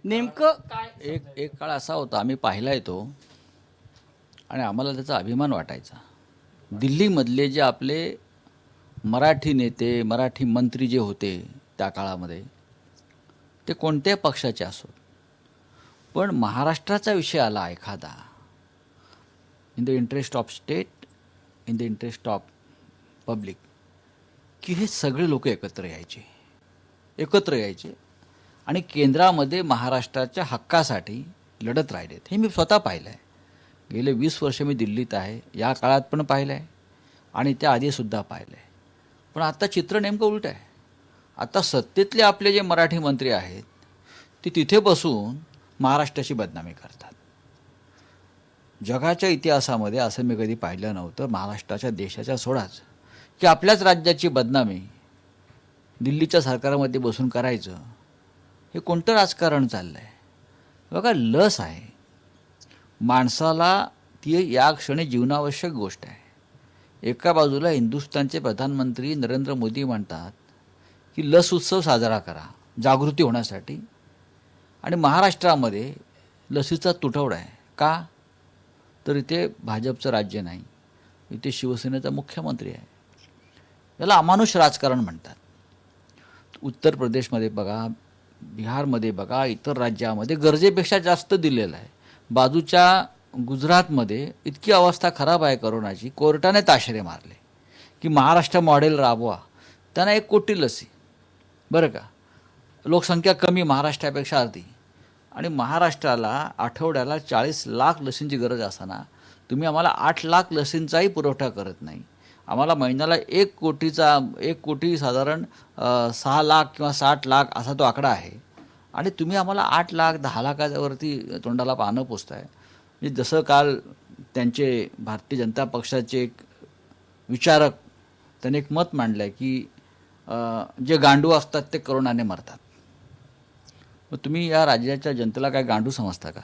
नेमकं काय एक एक काळ असा होता, आम्ही पाहिला तो आणि आम्हाला त्याचा अभिमान वाटायचा. दिल्लीमधले जे आपले मराठी नेते, मराठी मंत्री जे होते त्या काळामध्ये, ते कोणत्याही पक्षाचे असोत, पण महाराष्ट्राचा विषय आला एखादा, in the interest of state, in the interest of public, की हे सगळे लोक एकत्र यायचे आणि केंद्रामध्ये महाराष्ट्राच्या हक्कासाठी लढत राहिलेत. हे मी स्वतः पाहिलं आहे. गेले 20 वर्ष मी दिल्लीत आहे, या काळात पण पाहिलं आहे आणि त्या आधीसुद्धा पाहिलं आहे. पण आता चित्र नेमकं उलटं आहे. आता सत्तेतले आपले जे मराठी मंत्री आहेत ते तिथे बसून महाराष्ट्राची बदनामी करतात. जगाच्या इतिहासामध्ये असं मी कधी पाहिलं नव्हतं, महाराष्ट्राच्या देशाच्या सोडाच, की आपल्याच राज्याची बदनामी दिल्लीच्या सरकारमध्ये बसून करायचं. हे कोणतं राजकारण चाललं आहे? बघा, लस आहे माणसाला, ती या क्षणी जीवनावश्यक गोष्ट आहे. एका बाजूला हिंदुस्थानचे प्रधानमंत्री नरेंद्र मोदी म्हणतात की लस उत्सव साजरा करा जागृती होण्यासाठी, आणि महाराष्ट्रामध्ये लसीचा तुटवडा आहे. का? तर इथे भाजपचं राज्य नाही, इथे शिवसेनेचा मुख्यमंत्री आहे. याला अमानुष राजकारण म्हणतात. उत्तर प्रदेशमध्ये बघा, बिहारमध्ये बघा, इतर राज्यामध्ये गरजेपेक्षा जास्त दिलेलं आहे. बाजूच्या गुजरातमध्ये इतकी अवस्था खराब आहे कोरोनाची, कोर्टाने ताशेरे मारले की महाराष्ट्र मॉडेल राबवा. त्यांना 1 कोटी लसी, बरं का, लोकसंख्या कमी महाराष्ट्रापेक्षा अर्धी, आणि महाराष्ट्राला आठवड्याला 40 लाख लसींची गरज असताना तुम्ही आम्हाला 8 लाख लसींचाही पुरवठा करत नाही. आम्हाला महिन्याला 1 कोटी साधारण 6 लाख किंवा 60 लाख असा तो आकडा आहे, आणि तुम्ही आम्हाला 8 लाख 10 लाखावरती तोंडाला पानं पोचताय. म्हणजे जसं काल त्यांचे भारतीय जनता पक्षाचे एक विचारक, त्याने एक मत मांडलं आहे की जे गांडू असतात ते करोनाने मरतात. मग तुम्ही या राज्याच्या जनतेला काय गांडू समजता का?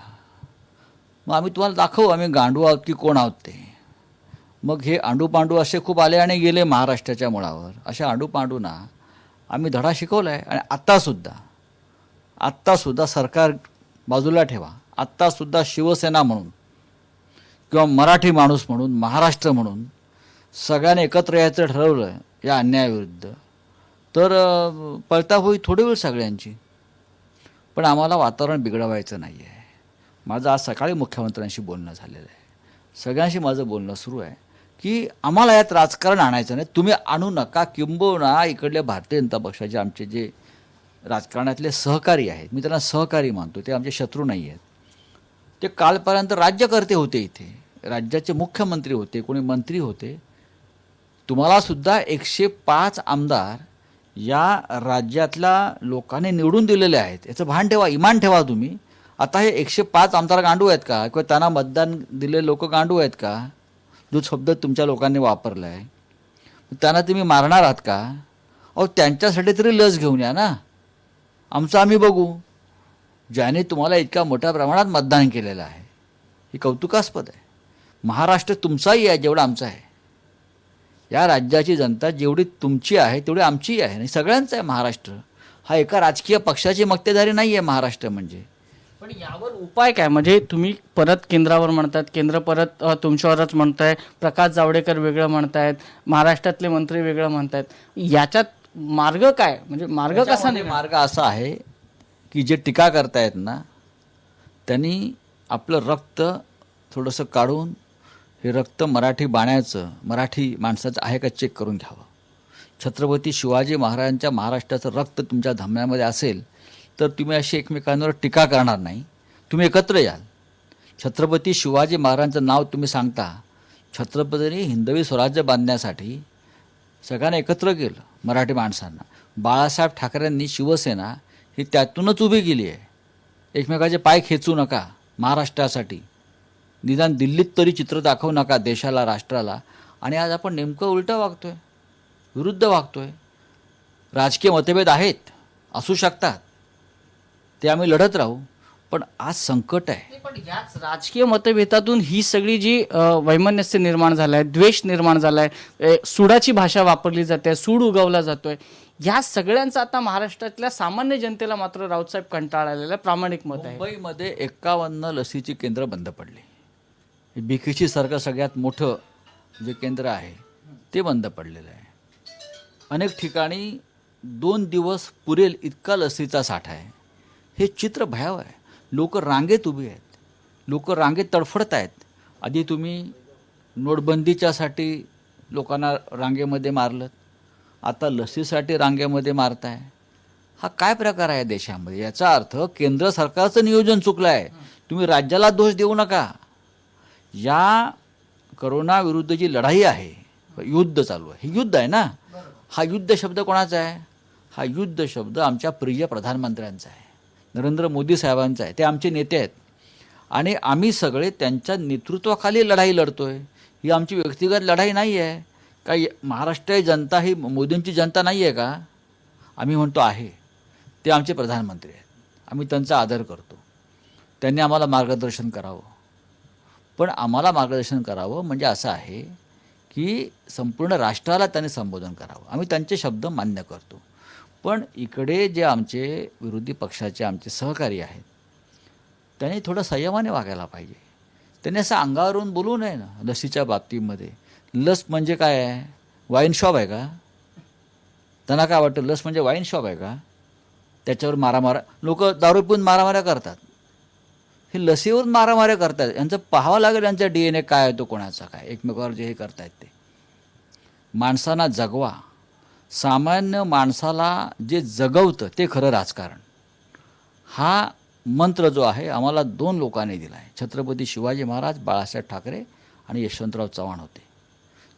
मग आम्ही तुम्हाला दाखवू आम्ही गांडू आहोत की कोण आहोत ते. मग हे आंडूपांडू असे खूप आले आणि गेले महाराष्ट्राच्या मुळावर. अशा आंडूपांडूंना आम्ही धडा शिकवला आहे. आणि आत्तासुद्धा सरकार बाजूला ठेवा, आत्तासुद्धा शिवसेना म्हणून किंवा मराठी माणूस म्हणून, महाराष्ट्र म्हणून सगळ्यांनी एकत्र यायचं ठरवलं या अन्यायाविरुद्ध, तर पळता होई थोडी वेळ सगळ्यांची. पण आम्हाला वातावरण बिघडवायचं नाही आहे. माझं आज सकाळी मुख्यमंत्र्यांशी बोलणं झालेलं आहे, सगळ्यांशी माझं बोलणं सुरू आहे की आम्हाला यात राजकारण आणायचं नाही, तुम्ही आणू नका. किंबहुना इकडल्या भारतीय जनता पक्षाचे आमचे जे राजकारणातले सहकारी आहेत, मी त्यांना सहकारी मानतो, ते आमचे शत्रू नाही आहेत. ते कालपर्यंत राज्यकर्ते होते, इथे राज्याचे मुख्यमंत्री होते, कोणी मंत्री होते. तुम्हालासुद्धा 105 आमदार या राज्यातल्या लोकांनी निवडून दिलेले आहेत. याचं भान ठेवा, इमान ठेवा तुम्ही. आता हे 105 आमदार गांडू आहेत का? किंवा त्यांना मतदान दिलेले लोक गांडू आहेत का? जो शब्द तुमच्या लोकांनी वापरला आहे, त्यांना तुम्ही मारणार आहात का? अहो, त्यांच्यासाठी तरी लस घेऊन या ना, आमचं आम्ही बघू. ज्याने तुम्हाला इतक्या मोठ्या प्रमाणात मतदान केलेलं आहे, हे कौतुकास्पद आहे. महाराष्ट्र तुमचाही आहे जेवढा आमचा आहे. या राज्याची जनता जेवढी तुमची आहे तेवढी आमचीही आहे, आणि सगळ्यांचा आहे महाराष्ट्र. हा एका राजकीय पक्षाची मक्तेदारी नाही आहे महाराष्ट्र म्हणजे. पण यावर उपाय काय? म्हणजे तुम्ही परत केंद्रावर म्हणतात, केंद्र परत तुमच्यावरच म्हणताय, प्रकाश जावडेकर वेगळं म्हणतायत, महाराष्ट्रातले मंत्री वेगळं म्हणतायत. याच्यात मार्ग काय? म्हणजे मार्ग कसा नाही? मार्ग असा आहे की जे टीका करतायत ना, त्यांनी आपलं रक्त थोडंसं काढून हे रक्त मराठी बाण्याचं, मराठी माणसाचं आहे का चेक करून घ्यावं. छत्रपती शिवाजी महाराजांच्या महाराष्ट्राचं रक्त तुमच्या धमन्यामध्ये असेल तर तुम्ही अशी एकमेकांवर टीका करणार नाही, तुम्ही एकत्र याल. छत्रपती शिवाजी महाराजांचं नाव तुम्ही सांगता. छत्रपतींनी हिंदवी स्वराज्य बांधण्यासाठी सगळ्यांना एकत्र केलं, मराठी माणसांना. बाळासाहेब ठाकरेंनी शिवसेना ही त्यातूनच उभी केली आहे. एकमेकाचे पाय खेचू नका महाराष्ट्रासाठी, निदान दिल्लीत तरी चित्र दाखवू नका देशाला, राष्ट्राला. आणि आज आपण नेमकं उलटं वागतोय, विरुद्ध वागतोय. राजकीय मतभेद आहेत, असू शकतात, ते आम्ही लढत राहू, पण आज संकट आहे. पण याच राजकीय मतभेदातून ही सगळी जी वैमनस्य निर्माण झालं आहे, द्वेष निर्माण झाला आहे, सूडाची भाषा वापरली जाते, सूड उगवला जातोय, या सगळ्यांचा आता महाराष्ट्रातल्या सामान्य जनतेला मात्र राऊतसाहेब कंटाळा आलेला आहे, प्रामाणिक मत आहे. मुंबईमध्ये 51 लसीची केंद्र बंद पडली. BKC सारखं सगळ्यात मोठं जे केंद्र आहे ते बंद पडलेलं आहे. अनेक ठिकाणी 2 दिवस पुरेल इतका लसीचा साठा आहे. हे चित्र भयावह आहे. लोक रांगेत उभी आहेत, लोक रांगेत तडफडत आहेत. आधी तुम्ही नोटबंदीच्यासाठी लोकांना रांगेमध्ये मारलं, आता लसीसाठी रांगेमध्ये मारताय. हा काय प्रकार आहे देशामध्ये? याचा अर्थ केंद्र सरकारचं नियोजन चुकलं आहे. तुम्ही राज्याला दोष देऊ नका. या करोनाविरुद्ध जी लढाई आहे, युद्ध चालू आहे, हे युद्ध आहे ना. हा युद्ध शब्द कोणाचा आहे? हा युद्ध शब्द आमच्या प्रिय प्रधानमंत्र्यांचा आहे, नरेंद्र मोदी साहेबांचा आहे. ते आमचे नेते आहेत आणि आम्ही सगळे त्यांच्या नेतृत्वाखाली लढाई लढतोय. ही आमची व्यक्तिगत लढाई नाही आहे. काही महाराष्ट्रीय जनता ही मोदींची जनता नाही आहे का? आम्ही म्हणतो आहे. ते आमचे प्रधानमंत्री आहेत, आम्ही त्यांचा आदर करतो. त्यांनी आम्हाला मार्गदर्शन करावं. पण आम्हाला मार्गदर्शन करावं म्हणजे असं आहे की संपूर्ण राष्ट्राला त्यांनी संबोधन करावं. आम्ही त्यांचे शब्द मान्य करतो. पण इकडे जे आमचे विरोधी पक्षाचे आमचे सहकारी आहेत त्यांनी थोडं संयमाने वागायला पाहिजे. त्यांनी असं अंगावरून बोलू नये ना. लसीच्या बाबतीमध्ये लस म्हणजे काय आहे? वाईन शॉप आहे का? त्यांना काय वाटतं लस म्हणजे वाईन शॉप आहे का? त्याच्यावर मारामारा, लोक दारू पिऊन मारामाऱ्या करतात. हे लसीवरून मारामाऱ्या करतात. यांचं पाहावं लागेल यांचा DNA काय आहे, तो कोणाचा काय, एकमेकावर जे हे करतायत ते. माणसांना जगवा. सामान्य माणसाला जे जगवतं ते खरं राजकारण. हा मंत्र जो आहे आम्हाला 2 लोकांनी दिला आहे. छत्रपती शिवाजी महाराज, बाळासाहेब ठाकरे आणि यशवंतराव चव्हाण होते.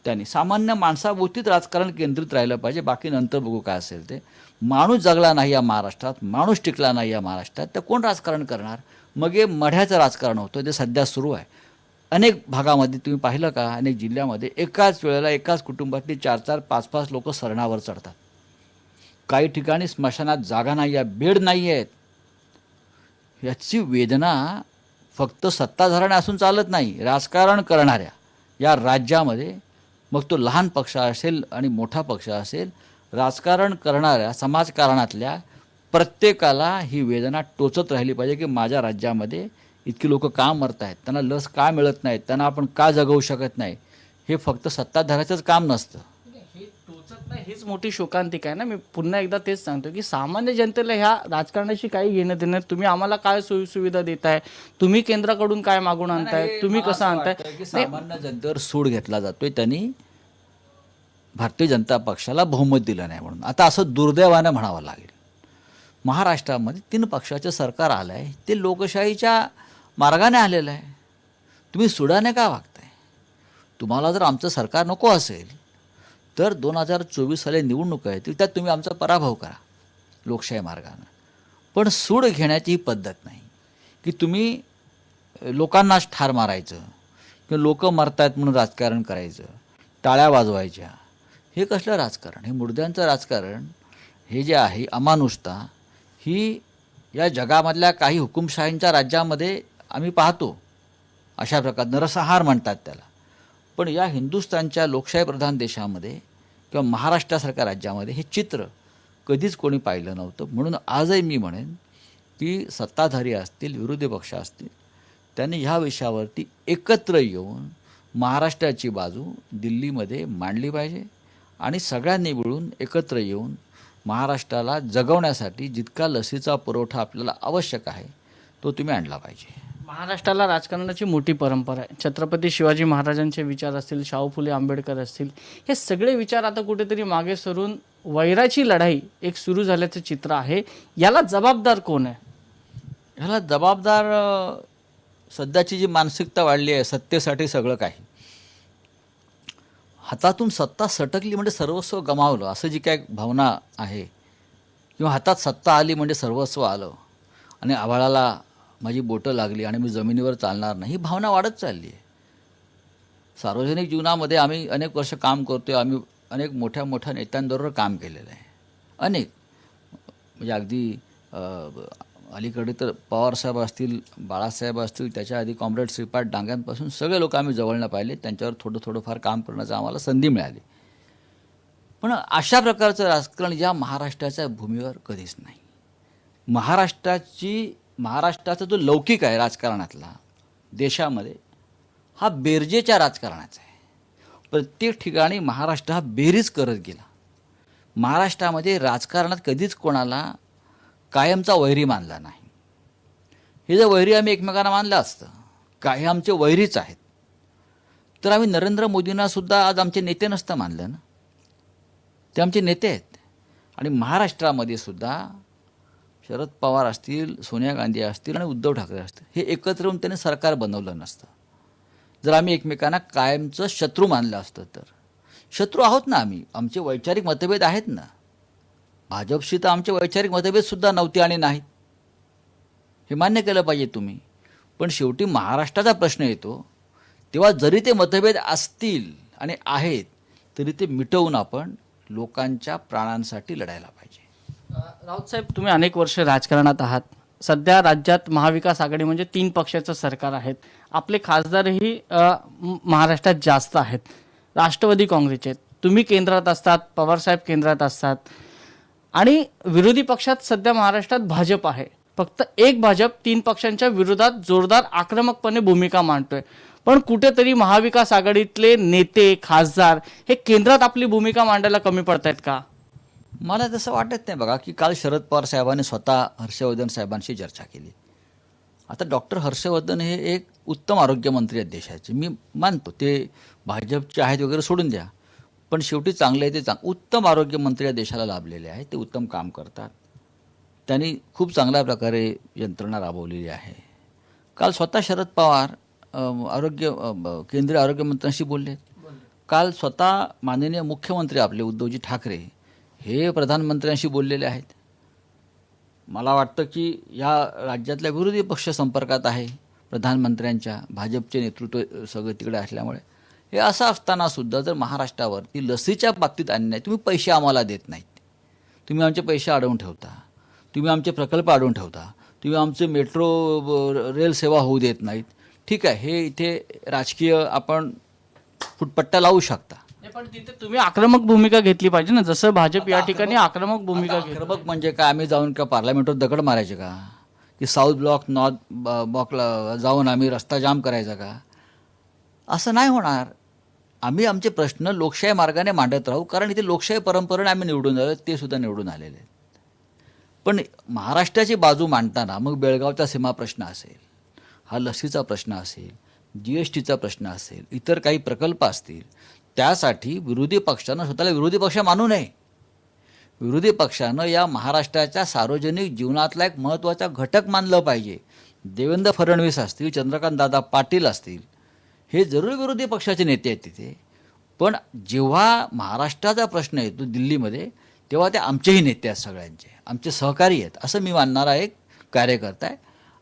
त्यांनी सामान्य माणसाभोवतीच राजकारण केंद्रित राहिलं पाहिजे. बाकी नंतर बघू काय असेल ते. माणूस जगला नाही या महाराष्ट्रात, माणूस टिकला नाही या महाराष्ट्रात, तर कोण राजकारण करणार? मग हे मढ्याचं राजकारण होतं, ते सध्या सुरू आहे. अनेक भागामध्ये तुम्ही पाहिलं का, अनेक जिल्ह्यामध्ये एकाच वेळेला एकाच कुटुंबातली 4-4, 5-5 लोक सरणावर चढतात. काही ठिकाणी स्मशानात जागा नाही आहे, बेड नाही आहेत. याची वेदना फक्त सत्ताधाऱ्यांना असून चालत नाही. राजकारण करणाऱ्या या राज्यामध्ये, मग तो लहान पक्ष असेल आणि मोठा पक्ष असेल, राजकारण करणाऱ्या समाजकारणातल्या प्रत्येकाला ही वेदना टोचत राहिली पाहिजे की माझ्या राज्यामध्ये इतकी लोक का मरत आहेत, त्यांना लस का मिळत नाहीत, त्यांना आपण का जगवू शकत नाही. हे फक्त सत्ताधाऱ्याचंच काम नसतं. हे टोचत नाही, हेच मोठी शोकांतिका आहे ना. मी पुन्हा एकदा तेच सांगतो की सामान्य जनतेला ह्या राजकारणाशी काही घेणं देणं. तुम्ही आम्हाला काय सोयीसुविधा देताय, तुम्ही केंद्राकडून काय मागून आणताय, तुम्ही कसं आणताय. की सामान्य जनतेवर सूड घेतला जातोय. त्यांनी भारतीय जनता पक्षाला बहुमत दिलं नाही म्हणून. आता असं दुर्दैवानं म्हणावं लागेल. महाराष्ट्रामध्ये 3 पक्षाचं सरकार आलं आहे, ते लोकशाहीच्या मार्गाने आलेलं आहे. तुम्ही सुडाने का वागताय? तुम्हाला जर आमचं सरकार नको असेल तर 2024 साली निवडणूक आहे, त्यात तुम्ही आमचा पराभव करा लोकशाही मार्गानं. पण सूड घेण्याची ही पद्धत नाही की तुम्ही लोकांनाच ठार मारायचं किंवा लोक मरतायत म्हणून राजकारण करायचं, टाळ्या वाजवायच्या. हे कसलं राजकारण? हे मुर्द्यांचं राजकारण. हे जे आहे अमानुषता, ही या जगामधल्या काही हुकुमशाहींच्या राज्यामध्ये आम्ही पाहतो. अशा प्रकार नरसंहार म्हणतात त्याला. पण या हिंदुस्थानच्या लोकशाही प्रधान देशामध्ये किंवा महाराष्ट्रासारख्या राज्यामध्ये हे चित्र कधीच कोणी पाहिलं नव्हतं. म्हणून आजही मी म्हणेन की सत्ताधारी असतील, विरोधी पक्ष असतील, त्यांनी ह्या विषयावरती एकत्र येऊन महाराष्ट्राची बाजू दिल्लीमध्ये मांडली पाहिजे आणि सगळ्यांनी मिळून एकत्र येऊन महाराष्ट्राला जगवण्यासाठी जितका लसीचा पुरवठा आपल्याला आवश्यक आहे तो तुम्ही आणला पाहिजे. महाराष्ट्राला राजकारणाची मोठी परंपरा आहे. छत्रपती शिवाजी महाराजांचे विचार असतील, शाहू फुले आंबेडकर असतील, हे सगळे विचार आता कुठेतरी मागे सरून वैराची लढाई एक सुरू झाल्याचं चित्र आहे. याला जबाबदार कोण आहे? ह्याला जबाबदार सध्याची जी मानसिकता वाढली आहे, सत्तेसाठी सगळं काही. हातातून सत्ता सटकली म्हणजे सर्वस्व गमावलं असं जी काय भावना आहे, किंवा हातात सत्ता आली म्हणजे सर्वस्व आलं आणि आभाळाला माझी बोटं लागली आणि मी जमिनीवर चालणार नाही, ही भावना वाढत चालली आहे. सार्वजनिक जीवनामध्ये आम्ही अनेक वर्ष काम करतो आहे. आम्ही अनेक मोठ्या मोठ्या नेत्यांबरोबर काम केलेलं आहे. अनेक म्हणजे अगदी अलीकडे तर पवारसाहेब असतील, बाळासाहेब असतील, त्याच्या आधी कॉम्रेड श्रीपाद डांग्यांपासून सगळे लोक आम्ही जवळनं पाहिले. त्यांच्यावर थोडंफार काम करण्याचं आम्हाला संधी मिळाली. पण अशा प्रकारचं राजकारण या महाराष्ट्राच्या भूमीवर कधीच नाही. महाराष्ट्राचा जो लौकिक आहे राजकारणातला देशामध्ये, हा बेरजेच्या राजकारणाचा आहे. प्रत्येक ठिकाणी महाराष्ट्र हा बेरीज करत गेला. महाराष्ट्रामध्ये राजकारणात कधीच कोणाला कायमचा वैरी मानला नाही. हे जर वैरी आम्ही एकमेकांना मानलं असतं, काही आमचे वैरीच आहेत, तर आम्ही नरेंद्र मोदींना सुद्धा आज आमचे नेते नसतं मानलं ना. ते आमचे नेते आहेत. आणि महाराष्ट्रामध्ये सुद्धा शरद पवार असतील, सोनिया गांधी असतील आणि उद्धव ठाकरे असतील, हे एकत्र येऊन त्यांनी सरकार बनवलं नसतं. जर आम्ही एकमेकांना कायमचं शत्रू मानलं असतं तर. शत्रू आहोत ना आम्ही, आमचे वैचारिक मतभेद आहेत ना. भाजपशी तर आमचे वैचारिक मतभेदसुद्धा नव्हते आणि नाहीत, हे मान्य केलं पाहिजे तुम्ही. पण शेवटी महाराष्ट्राचा प्रश्न येतो तेव्हा जरी ते मतभेद असतील आणि आहेत, तरी ते मिटवून आपण लोकांच्या प्राणांसाठी लढायला पाहिजे. राऊत साहेब, तुम्ही अनेक वर्ष राजकारणात आहात. सध्या राज्यात महाविकास आघाडी म्हणजे 3 पक्षाचं सरकार आहेत. आपले खासदारही महाराष्ट्रात जास्त आहेत, राष्ट्रवादी काँग्रेसचे आहेत. तुम्ही केंद्रात असतात, पवारसाहेब केंद्रात असतात आणि विरोधी पक्षात सध्या महाराष्ट्रात भाजप आहे. फक्त एक भाजप 3 पक्षांच्या विरोधात जोरदार आक्रमकपणे भूमिका मांडतोय. पण कुठेतरी महाविकास आघाडीतले नेते, खासदार हे केंद्रात आपली भूमिका मांडायला कमी पडतायत का? मला तसं वाटत नाही. बघा की काल शरद पवार साहेबांनी स्वतः हर्षवर्धन साहेबांशी चर्चा केली. आता डॉक्टर हर्षवर्धन हे एक उत्तम आरोग्यमंत्री आहेत देशाचे, मी मानतो. ते भाजपचे आहेत वगैरे सोडून द्या, पण शेवटी चांगले आहे ते उत्तम आरोग्यमंत्री या देशाला लाभलेले आहेत. ते उत्तम काम करतात. त्यांनी खूप चांगल्या प्रकारे यंत्रणा राबवलेली आहे. काल स्वतः शरद पवार केंद्रीय आरोग्यमंत्र्यांशी बोलले. काल स्वतः माननीय मुख्यमंत्री आपले उद्धवजी ठाकरे हे प्रधानमंत्र्यांशी बोललेले आहेत. मला वाटतं की या राज्यातल्या विरोधी पक्ष संपर्कात आहे प्रधानमंत्र्यांच्या. भाजपचे नेतृत्व सगळं तिकडे असल्यामुळे हे असं असताना सुद्धा जर महाराष्ट्रावरती लसीच्या बाबतीत अन्याय, तुम्ही पैसे आम्हाला देत नाहीत, तुम्ही आमचे पैसे अडवून ठेवता, तुम्ही आमचे प्रकल्प अडवून ठेवता, तुम्ही आमचे मेट्रो रेल सेवा होऊ देत नाहीत. ठीक आहे, हे इथे राजकीय आपण फुटपट्टा लावू शकता. पण तिथे तुम्ही आक्रमक भूमिका घेतली पाहिजे ना, जसं भाजप या ठिकाणी आक्रमक भूमिका घेतली. आक्रमक म्हणजे काय, आम्ही जाऊन का पार्लमेंटवर दगड मारायचे का, की साऊथ ब्लॉक नॉर्थ ब्लॉकला जाऊन आम्ही रस्ता जाम करायचा का? असं नाही होणार. आम्ही आमचे प्रश्न लोकशाही मार्गाने मांडत राहू, कारण इथे लोकशाही परंपरेने आम्ही निवडून आलो, ते सुद्धा निवडून आलेले आहेत. पण महाराष्ट्राची बाजू मांडताना मग बेळगावचा सीमा प्रश्न असेल, हा लसीचा प्रश्न असेल, GSTचा प्रश्न असेल, इतर काही प्रकल्प असतील, त्यासाठी विरोधी पक्षानं स्वतःला विरोधी पक्ष मानू नये. विरोधी पक्षानं या महाराष्ट्राच्या सार्वजनिक जीवनातला एक महत्त्वाचा घटक मानलं पाहिजे. देवेंद्र फडणवीस असतील, चंद्रकांत दादा पाटील असतील, हे जरूर विरोधी पक्षाचे नेते आहेत तिथे. पण जेव्हा महाराष्ट्राचा प्रश्न येतो दिल्लीमध्ये, तेव्हा ते आमचेही नेते आहेत, सगळ्यांचे आमचे सहकारी आहेत, असं मी मानणारा एक कार्यकर्ता आहे.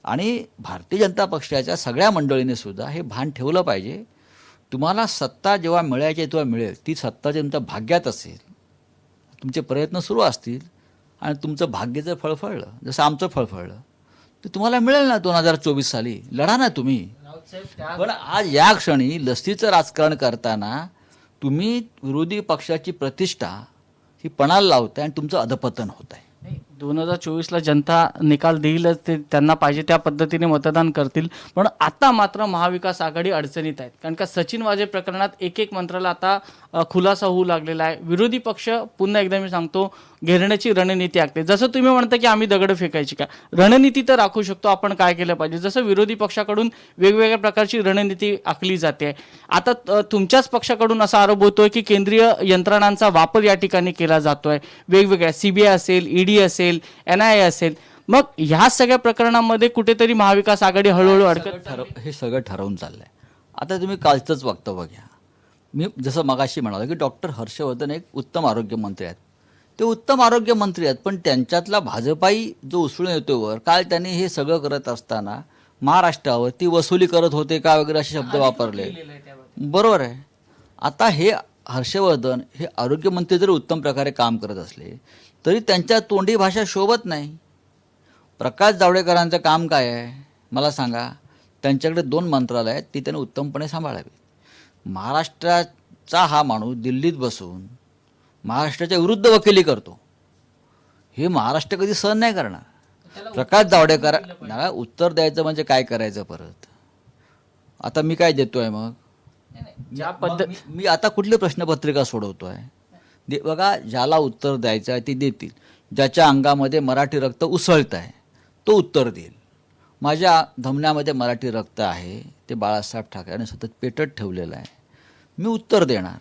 आणि भारतीय जनता पक्षाच्या सगळ्या मंडळीने सुद्धा हे भान ठेवलं पाहिजे. तुम्हाला सत्ता जेव्हा मिळायची तेव्हा मिळेल, ती सत्ता जे तुमच्या भाग्यात असेल, तुमचे प्रयत्न सुरू असतील आणि तुमचं भाग्य जर फळफळलं, जसं आमचं फळफळलं, तर तुम्हाला मिळेल ना 2024 साली. लढा ना तुम्ही. पण आज या क्षणी लसीचं राजकारण करताना तुम्ही विरोधी पक्षाची प्रतिष्ठा ही पणाला लावताय आणि तुमचं अधपतन होत आहे. 2024ला जनता निकाल देईलच, ते त्यांना पाहिजे त्या पद्धतीने मतदान करतील. पण आता मात्र महाविकास आघाडी अडचणीत आहेत, कारण का सचिन वाजे प्रकरणात एक मंत्र्याला आता खुलासा होऊ लागलेला आहे. विरोधी पक्ष पुन्हा एकदा मी सांगतो घेरण्याची रणनीती आखते. जसं तुम्ही म्हणता की आम्ही दगड फेकायची का, रणनीती तर राखू शकतो आपण. काय केलं पाहिजे, जसं विरोधी पक्षाकडून वेगवेगळ्या प्रकारची रणनीती आखली जाते. आता तुमच्याच पक्षाकडून असा आरोप होतोय की केंद्रीय यंत्रणांचा वापर या ठिकाणी केला जातोय, वेगवेगळ्या CBI असेल, ED असेल, NIA असेल. मग ह्या सगळ्या प्रकरणांमध्ये कुठेतरी महाविकास आघाडी हळूहळू अडकत. हे सगळं ठरवून चाललंय. आता तुम्ही कालचंच वक्तव्य घ्या. मी जसं मगाशी म्हणालो की डॉक्टर हर्षवर्धन एक उत्तम आरोग्यमंत्री आहेत. ते उत्तम आरोग्यमंत्री आहेत, पण त्यांच्यातला भाजपाई जो उसळून येतो वर, काल त्यांनी हे सगळं करत असताना महाराष्ट्रावर ती वसुली करत होते का वगैरे असे शब्द वापरले. बरोबर आहे. आता हे हर्षवर्धन हे आरोग्यमंत्री जर उत्तम प्रकारे काम करत असले तरी त्यांच्या तोंडी भाषा शोभत नाही. प्रकाश जावडेकरांचं काम काय आहे मला सांगा. त्यांच्याकडे 2 मंत्रालय आहेत, ती त्यांनी उत्तमपणे सांभाळावी. महाराष्ट्राचा हा माणूस दिल्लीत बसून महाराष्ट्राच्या विरुद्ध वकिली करतो, हे महाराष्ट्र कधी सहन नाही करणार. प्रकाश जावडेकर उत्तर द्यायचं म्हणजे काय करायचं परत. आता मी काय देतोय मग? ज्या मी आता कुठली प्रश्नपत्रिका सोडवतोय? बघा, ज्याला उत्तर द्यायचं आहे ते देतील. ज्याच्या अंगामध्ये मराठी रक्त उसळत आहे तो उत्तर देईल. माझ्या धमन्यामध्ये मराठी रक्त आहे, ते बाळासाहेब ठाकरेंनी सतत पेटत ठेवलेलं आहे. मी उत्तर देणार.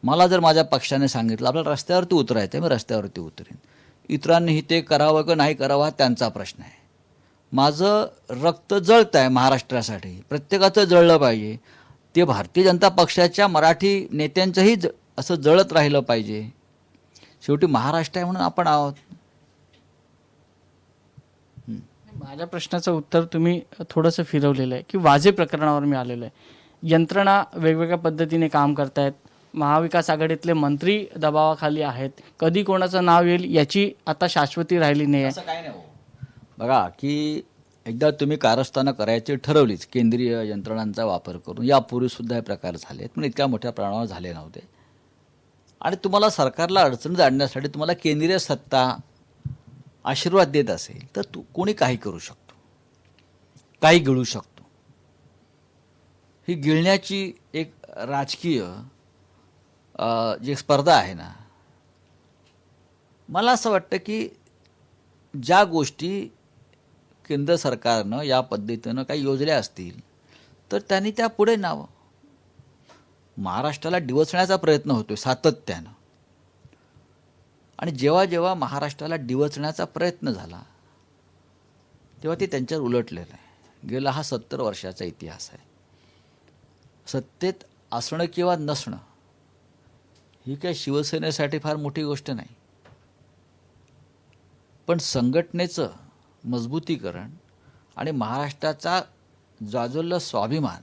मला जर माझ्या पक्षाने सांगितलं आपल्याला रस्त्यावरती उतरायचं, मी रस्त्यावरती उतरेन. इतरांनीही ते करावं की नाही करावं हा त्यांचा प्रश्न आहे. माझं रक्त जळतं आहे महाराष्ट्रासाठी, प्रत्येकाचं जळलं पाहिजे. ते भारतीय जनता पक्षाच्या मराठी नेत्यांचंही असं जळत राहिलं पाहिजे. शेवटी महाराष्ट्र आहे म्हणून आपण आहोत. माझ्या प्रश्नाचं उत्तर तुम्ही थोडंसं फिरवलेलं आहे की वाजे प्रकरणावर मी आलेलो आहे. यंत्रणा वेगवेगळ्या पद्धतीने काम करतायत, महाविकास आघाडीतले मंत्री दबावाखाली आहेत, कधी कोणाचं नाव येईल याची आता शाश्वती राहिली नाही आहे. असं काय नाही. बघा की एकदा तुम्ही कारस्थानं करायची ठरवलीच केंद्रीय यंत्रणांचा वापर करून, यापूर्वीसुद्धा हे प्रकार झालेत पण इतक्या मोठ्या प्रमाणावर झाले नव्हते. आणि तुम्हाला सरकारला अडचणीत आणण्यासाठी तुम्हाला केंद्रीय सत्ता आशीर्वाद देत असेल तर कोणी काही करू शकतो, काही गिळू शकतो. ही गिळण्याची एक राजकीय जी स्पर्धा आहे ना, मला असं वाटतं की ज्या गोष्टी केंद्र सरकारनं या पद्धतीनं काही योजल्या असतील तर त्यांनी त्या पुढे न्यावं. महाराष्ट्राला डिवचण्याचा प्रयत्न होतोय सातत्यानं, आणि जेव्हा जेव्हा महाराष्ट्राला डिवचण्याचा प्रयत्न झाला तेव्हा ते त्यांच्यावर उलटलेलं आहे. गेला हा 70 वर्षाचा इतिहास आहे. सत्तेत असणं किंवा नसणं ही काय शिवसेनेसाठी फार मोठी गोष्ट नाही, पण संघटनेचं मजबूतीकरण आणि महाराष्ट्राचा जाज्वल्य स्वाभिमान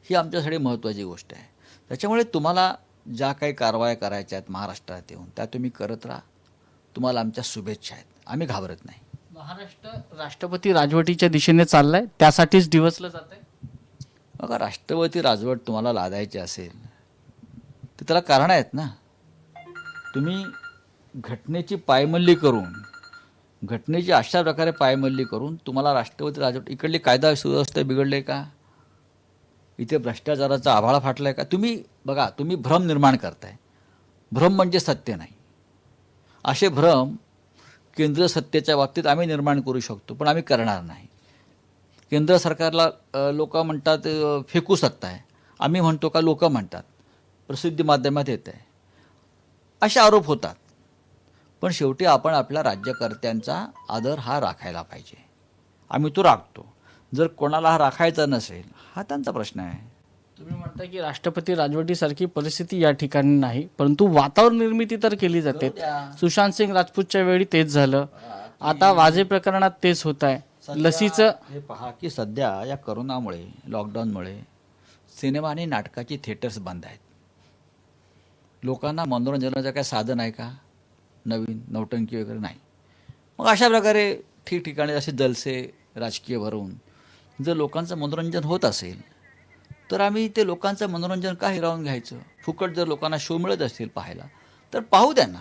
ही आमच्यासाठी महत्त्वाची गोष्ट आहे. त्याच्यामुळे तुम्हाला ज्या काही कारवाया करायच्या आहेत महाराष्ट्रात येऊन त्या तुम्ही करत राहा. तुम्हाला आमच्या शुभेच्छा आहेत, आम्ही घाबरत नाही. महाराष्ट्र राष्ट्रपती राजवटीच्या दिशेने चाललाय, त्यासाठीच डिवचलं जात आहे. बघा, राष्ट्रपती राजवट तुम्हाला लादायची असेल तर त्याला कारण आहेत ना. तुम्ही घटनेची पायमल्ली करून, घटनेची अशा प्रकारे पायमल्ली करून तुम्हाला राष्ट्रपती राजवट, इकडली कायदा सुव्यवस्था बिघडले का, इथे भ्रष्टाचाराचा आभाळा फाटलाय का? तुम्ही बघा, तुम्ही भ्रम निर्माण करताय. भ्रम म्हणजे सत्य नाही. असे भ्रम केंद्र सत्तेच्या बाबतीत आम्ही निर्माण करू शकतो पण आम्ही करणार नाही. केंद्र सरकारला लोक म्हणतात फेकू सत्ता आहे, आम्ही म्हणतो का लोक म्हणतात, प्रसिद्धी माध्यमात येत आहे, असे आरोप होतात. पण शेवटी आपण आपल्या राज्यकर्त्यांचा आदर हा राखायला पाहिजे. आम्ही तो राखतो. जर कोणाला हा राखायचा नसेल हा त्यांचा प्रश्न आहे. तुम्ही म्हणता की राष्ट्रपती राजवटीसारखी परिस्थिती या ठिकाणी नाही, परंतु वातावरण निर्मिती तर केली जाते. सुशांत सिंग राजपूतच्या वेळी तेच झालं, आता वाजे प्रकरणात तेच होत आहे. लसीचं हे पहा की सध्या या करोनामुळे, लॉकडाऊनमुळे सिनेमा आणि नाटकाची थिएटर्स बंद आहेत. लोकांना मनोरंजनाचं काय साधन आहे का? नवीन नौटंकी वगैरे नाही. मग अशा प्रकारे ठिकठिकाणी असे जलसे राजकीय भरून जर लोकांचं मनोरंजन होत असेल तर आम्ही ते लोकांचं मनोरंजन का हिरावून घ्यायचं? फुकट जर लोकांना शो मिळत असतील पाहायला तर पाहू द्या ना.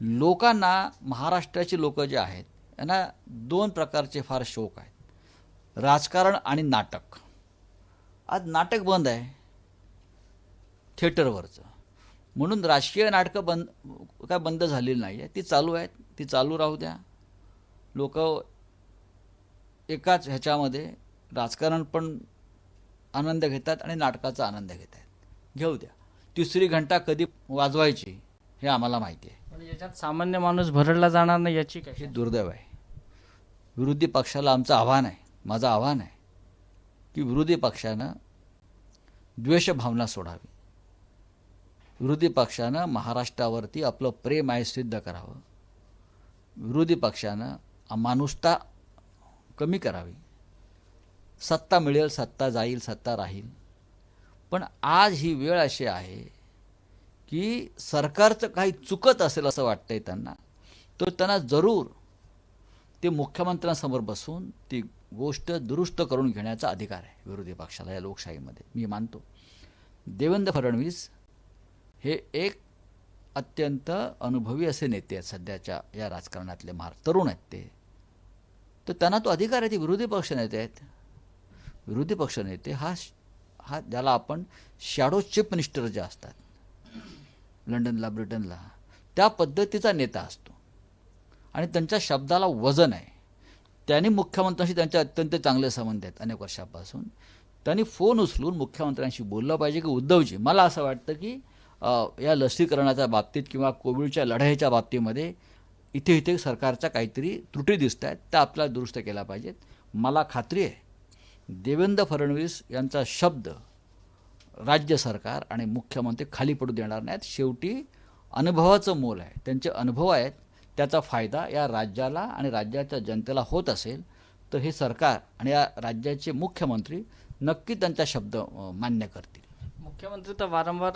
लोकांना, महाराष्ट्राची लोक जे आहेत यांना 2 प्रकारचे फार शौक आहेत, राजकारण आणि नाटक. आज नाटक बंद आहे थिएटरवरचं, म्हणून राजकीय नाटकं काय बंद झालेली नाही आहे, ती चालू आहेत, ती चालू राहू द्या. लोक एकाच ह्याच्यामध्ये राजकारण पण आनंद घेतात आणि नाटकाचा आनंद घेत आहेत, घेऊ द्या. 3री घंटा कधी वाजवायची हे आम्हाला माहिती आहे. म्हणजे याच्यात सामान्य माणूस भरडला जाणार नाही याची हे काय? दुर्दैव आहे. विरोधी पक्षाला आमचं आव्हान आहे, माझं आव्हान आहे की विरोधी पक्षानं द्वेषभावना सोडावी. विरोधी पक्षानं महाराष्ट्रावरती आपलं प्रेम आहे सिद्ध करावं. विरोधी पक्षानं माणुसता कमी करावी. सत्ता मिळेल, सत्ता जाईल, सत्ता राहील, पण आज ही वेळ अशी आहे की सरकारचं काही चुकत असेल असं वाटतंय त्यांना, तर त्यांना जरूर ते मुख्यमंत्र्यांसमोर बसून ती गोष्ट दुरुस्त करून घेण्याचा अधिकार आहे विरोधी पक्षाला या लोकशाहीमध्ये, मी मानतो. देवेंद्र फडणवीस हे एक अत्यंत अनुभवी असे नेते आहेत सध्याच्या या राजकारणातले तरुण आहेत ते. तर त्यांना तो अधिकार आहे. ते विरोधी पक्षनेते आहेत. विरोधी पक्षनेते हा ज्याला आपण शॅडो चीफ मिनिस्टर जे असतात लंडनला ब्रिटनला, त्या पद्धतीचा नेता असतो आणि त्यांच्या शब्दाला वजन आहे. त्यांनी मुख्यमंत्र्यांशी त्यांचे अत्यंत चांगले संबंध आहेत अनेक वर्षापासून. त्यांनी फोन उचलून मुख्यमंत्र्यांशी बोललं पाहिजे की उद्धवजी, मला असं वाटतं की या लसीकरणाच्या बाबतीत किंवा कोविडच्या लढाईच्या बाबतीमध्ये इथे सरकारच्या काहीतरी त्रुटी दिसत आहेत, त्या आपल्याला दुरुस्त केल्या पाहिजेत. मला खात्री आहे देवेंद्र फडणवीस यांचा शब्द राज्य सरकार आणि मुख्यमंत्री खाली पडू देणार नाहीत. शेवटी अनुभवाचं मोल आहे. त्यांचे अनुभव आहेत, त्याचा फायदा या राज्याला आणि राज्याच्या जनतेला होत असेल तर हे सरकार आणि या राज्याचे मुख्यमंत्री नक्की त्यांचा शब्द मान्य करतील. मुख्यमंत्री तर वारंवार